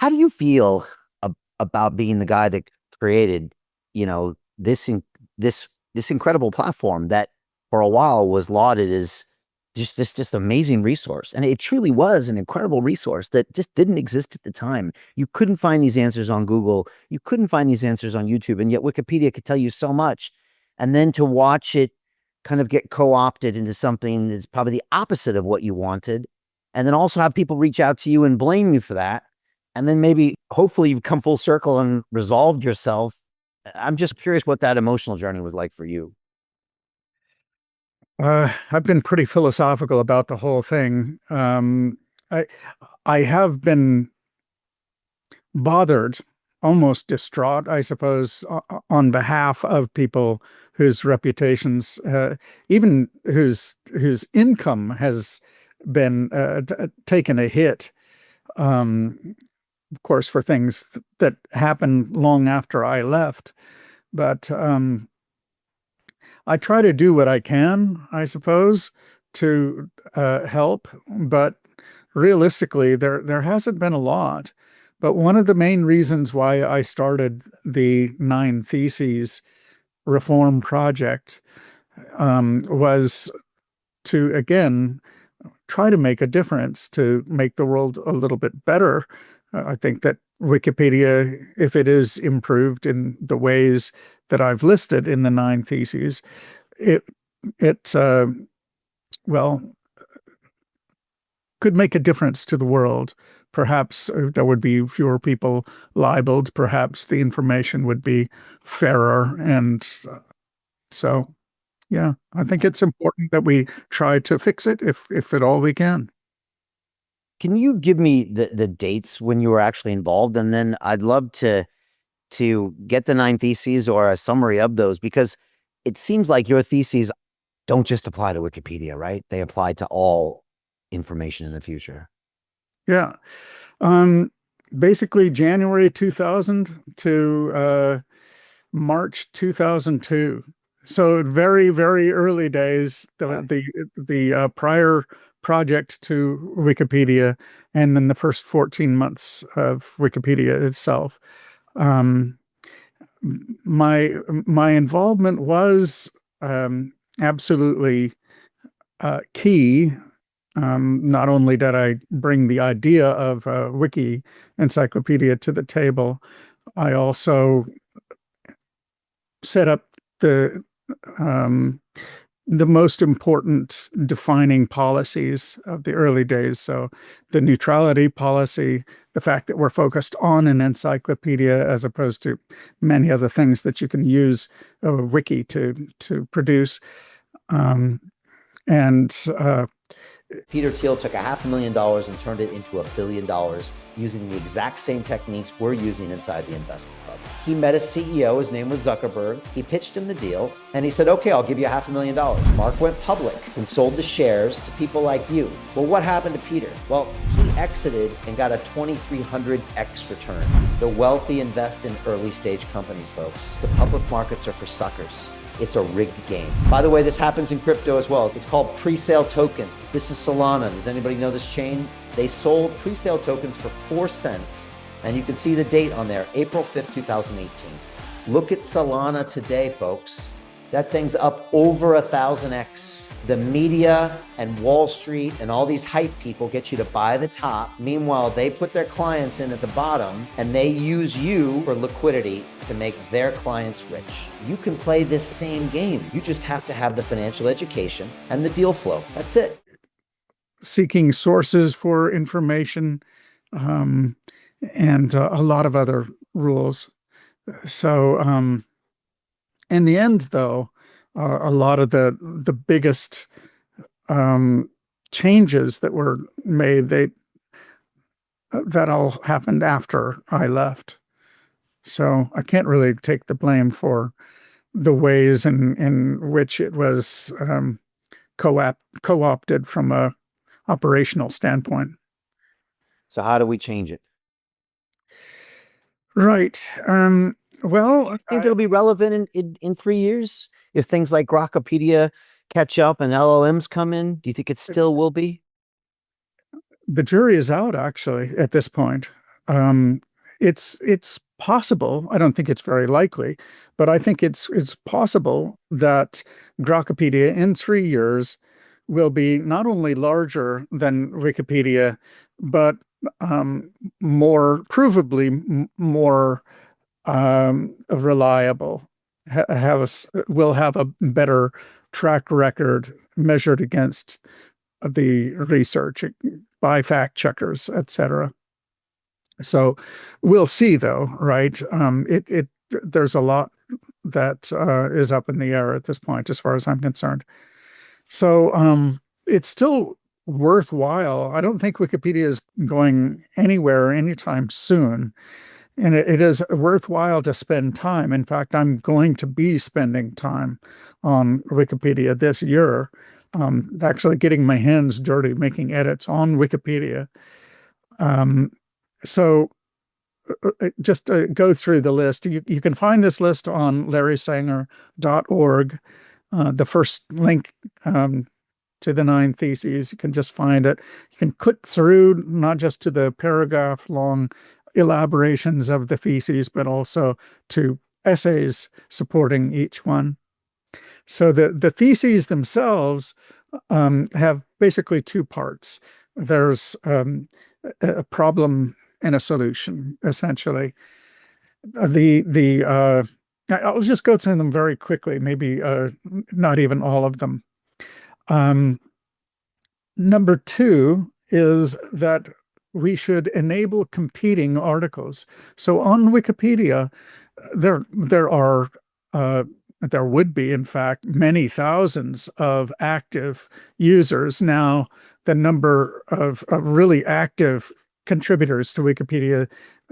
How do you feel about being the guy that created, this incredible platform that for a while was lauded as just amazing resource, and it truly was an incredible resource that just didn't exist at the time. You couldn't find these answers on Google, you couldn't find these answers on YouTube, and yet Wikipedia could tell you so much. And then to watch it kind of get co-opted into something that's probably the opposite of what you wanted, and then also have people reach out to you and blame you for that, and then maybe hopefully you've come full circle and resolved yourself. I'm just curious what that emotional journey was like for you. I've been pretty philosophical about the whole thing. I I have been bothered, almost distraught, I suppose, on behalf of people whose reputations, even whose income has been taken a hit. Of course, for things that happened long after I left, but I try to do what I can, I suppose, to help, but realistically, there hasn't been a lot. But one of the main reasons why I started the Nine Theses Reform Project was to, again, try to make a difference, to make the world a little bit better. I think that Wikipedia, if it is improved in the ways that I've listed in the Nine Theses, it it well could make a difference to the world. Perhaps there would be fewer people libeled. Perhaps the information would be fairer, and so yeah, I think it's important that we try to fix it if at all we can. Can you give me the dates when you were actually involved? And then I'd love to get the nine theses or a summary of those, because it seems like your theses don't just apply to Wikipedia, right? They apply to all information in the future. Yeah. Um, Basically January 2000 to March 2002. So very, very early days, the prior project to Wikipedia, and then the first 14 months of Wikipedia itself. Um, my involvement was absolutely key. Not only did I bring the idea of a wiki encyclopedia to the table, I also set up um, the most important defining policies of the early days. So the neutrality policy, the fact that we're focused on an encyclopedia as opposed to many other things that you can use a wiki to produce. Um, and Peter Thiel took $500,000 and turned it into $1 billion using the exact same techniques we're using inside the investment club. He met a CEO, his name was Zuckerberg. He pitched him the deal and he said, okay, I'll give you $500,000. Mark went public and sold the shares to people like you. Well, what happened to Peter? Well, he exited and got a 2,300x return. The wealthy invest in early stage companies, folks. The public markets are for suckers. It's a rigged game. By the way, this happens in crypto as well. It's called pre-sale tokens. This is Solana. Does anybody know this chain? They sold pre-sale tokens for 4 cents. And you can see the date on there, April 5th, 2018. Look at Solana today, folks. That thing's up over 1,000x. The media and Wall Street and all these hype people get you to buy the top. Meanwhile, they put their clients in at the bottom and they use you for liquidity to make their clients rich. You can play this same game. You just have to have the financial education and the deal flow. That's it. seeking sources for information, and a lot of other rules. So in the end, though, a lot of the biggest changes that were made, that all happened after I left. So I can't really take the blame for the ways in which it was co-opted from a operational standpoint. So how do we change it? Right. Well, Think it'll be relevant in 3 years if things like Grokkopedia catch up and LLMs come in? Do you think it still will be? the jury is out, actually, at this point. It's possible. I don't think it's very likely, but I think it's possible that Grokpedia in 3 years will be not only larger than Wikipedia, but more provably more reliable. Will have a better track record measured against the research by fact checkers, etc. So we'll see, though, right? There's a lot that is up in the air at this point, as far as I'm concerned. So it's still worthwhile. I don't think Wikipedia is going anywhere anytime soon. And it is worthwhile to spend time. In fact, I'm going to be spending time on Wikipedia this year, actually getting my hands dirty, making edits on Wikipedia. So just to go through the list, you can find this list on larrysanger.org. The first link to the 9 theses, you can just find it. You can click through not just to the paragraph-long elaborations of the theses, but also to essays supporting each one. So the theses themselves have basically 2 parts. There's a problem and a solution, essentially. I'll just go through them very quickly, maybe not even all of them. Number 2 is that we should enable competing articles. So on Wikipedia, there would be, in fact, many thousands of active users. Now, the number of really active contributors to Wikipedia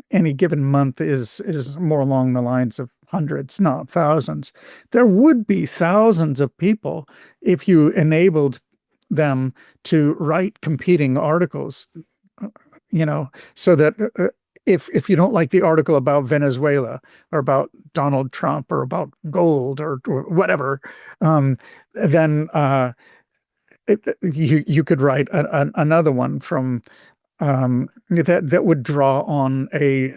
any given month is more along the lines of hundreds, not thousands. There would be thousands of people if you enabled them to write competing articles, so that if you don't like the article about Venezuela or about Donald Trump or about gold or whatever, then you could write another one from that would draw on a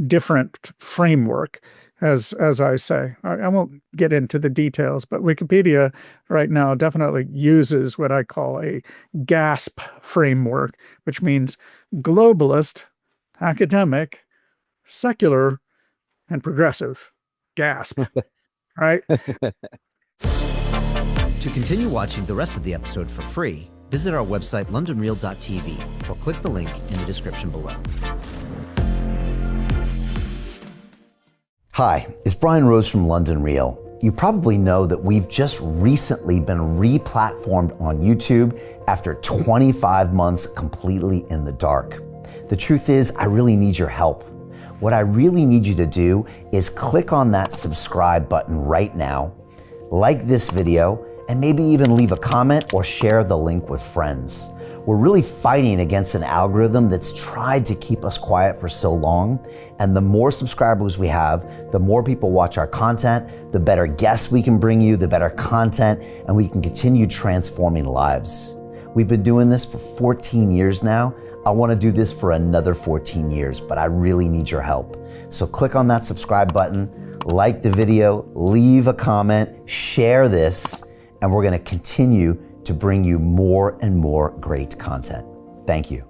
different framework, as I say. I won't get into the details, but Wikipedia right now definitely uses what I call a GASP framework, which means globalist, academic, secular, and progressive. GASP, right? To continue watching the rest of the episode for free, visit our website londonreal.tv or click the link in the description below. Hi, it's Brian Rose from London Real. You probably know that we've just recently been re-platformed on YouTube after 25 months completely in the dark. The truth is, I really need your help. What I really need you to do is click on that subscribe button right now, like this video, and maybe even leave a comment or share the link with friends. We're really fighting against an algorithm that's tried to keep us quiet for so long. And the more subscribers we have, the more people watch our content, the better guests we can bring you, the better content, and we can continue transforming lives. We've been doing this for 14 years now. I want to do this for another 14 years, but I really need your help. So click on that subscribe button, like the video, leave a comment, share this, and we're going to continue to bring you more and more great content. Thank you.